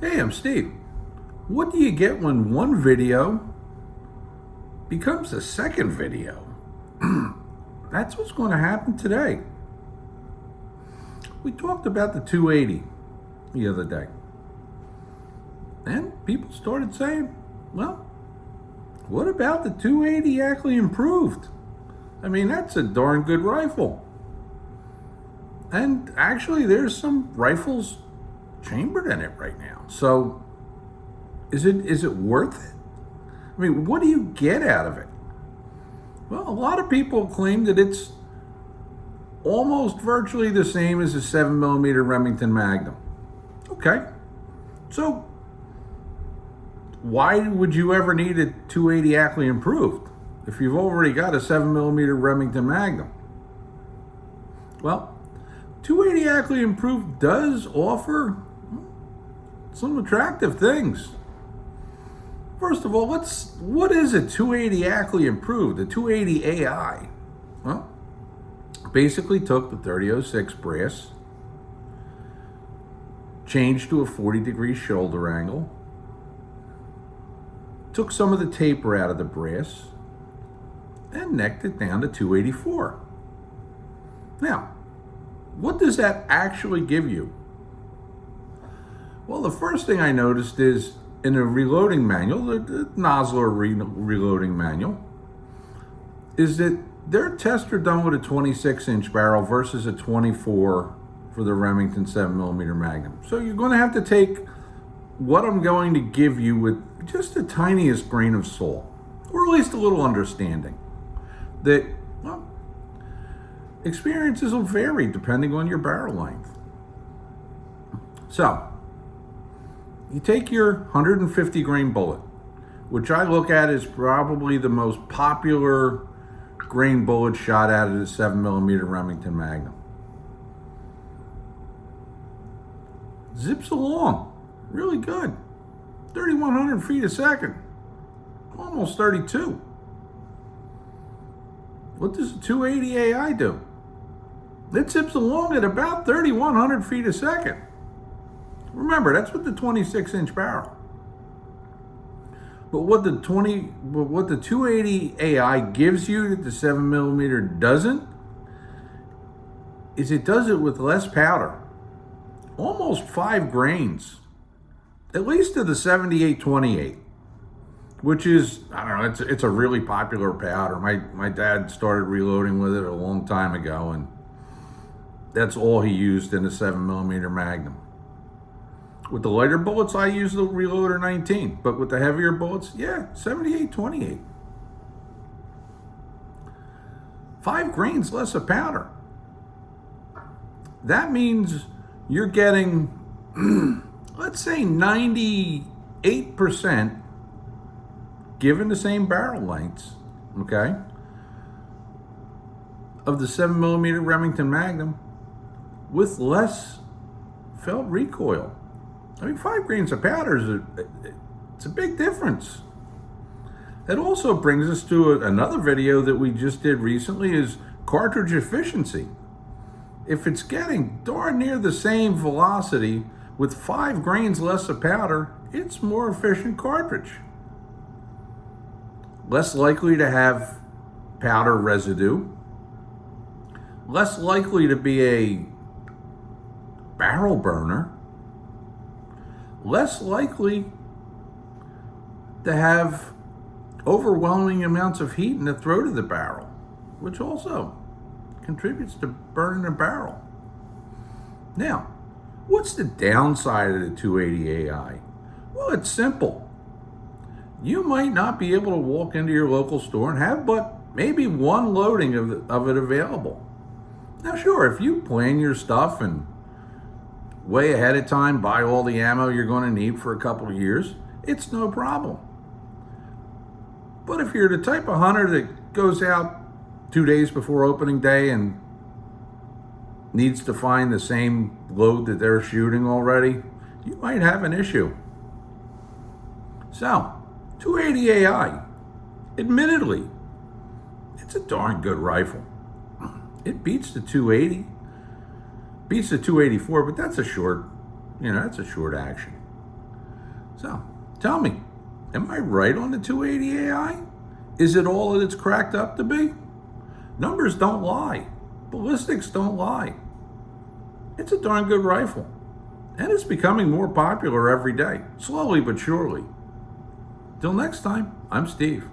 Hey, I'm Steve. What do you get when one video becomes a second video? That's what's going to happen today. We talked about the 280 the other day. And people started saying, well, what about the 280 actually improved? I mean, that's a darn good rifle. And actually, there's some rifles chambered in it right now. So is it worth it? I mean, what do you get out of it? Well, a lot of people claim that it's almost virtually the same as a 7mm Remington Magnum. Okay. So why would you ever need a 280 actually improved if you've already got a 7mm Remington Magnum? Well, 280 actually improved does offer some attractive things. First of all, what is a 280 actually improved? The 280 AI, well, basically took the 3006 brass, changed to a 40-degree shoulder angle, took some of the taper out of the brass, and necked it down to 284. Now, what does that actually give you? Well, the first thing I noticed is in a reloading manual, the Nosler reloading manual, is that their tests are done with a 26-inch barrel versus a 24 for the Remington 7mm Magnum. So you're going to have to take what I'm going to give you with just the tiniest grain of salt, or at least a little understanding that, well, experiences will vary depending on your barrel length. So, you take your 150 grain bullet, which I look at as probably the most popular grain bullet shot out of the 7mm Remington Magnum. Zips along, really good. 3,100 feet a second, almost 32. What does the 280 AI do? It zips along at about 3,100 feet a second. Remember, that's with the 26-inch barrel. But what the 280 AI gives you that the 7mm doesn't, is it does it with less powder. Almost 5 grains. At least to the 7828, which is, I don't know, it's a really popular powder. My dad started reloading with it a long time ago, and that's all he used in a 7mm Magnum. With the lighter bullets, I use the Reloader 19, but with the heavier bullets, yeah, 7828. 5 grains less of powder. That means you're getting, let's say 98%, given the same barrel lengths, okay, of the 7mm Remington Magnum with less felt recoil. I mean, 5 grains of powder it's a big difference. That also brings us to another video that we just did recently, is cartridge efficiency. If it's getting darn near the same velocity with 5 grains less of powder, it's more efficient cartridge. Less likely to have powder residue. Less likely to be a barrel burner. Less likely to have overwhelming amounts of heat in the throat of the barrel, which also contributes to burning the barrel. Now, what's the downside of the 280 AI? Well, it's simple. You might not be able to walk into your local store and have but maybe one loading of it available. Now, sure, if you plan your stuff and way ahead of time, buy all the ammo you're going to need for a couple of years, it's no problem. But if you're the type of hunter that goes out 2 days before opening day and needs to find the same load that they're shooting already, you might have an issue. So, 280 AI, admittedly, it's a darn good rifle. It beats the 280. Beats the 284, but that's a short action. So, tell me, am I right on the 280 AI? Is it all that it's cracked up to be? Numbers don't lie. Ballistics don't lie. It's a darn good rifle. And it's becoming more popular every day, slowly but surely. Till next time, I'm Steve.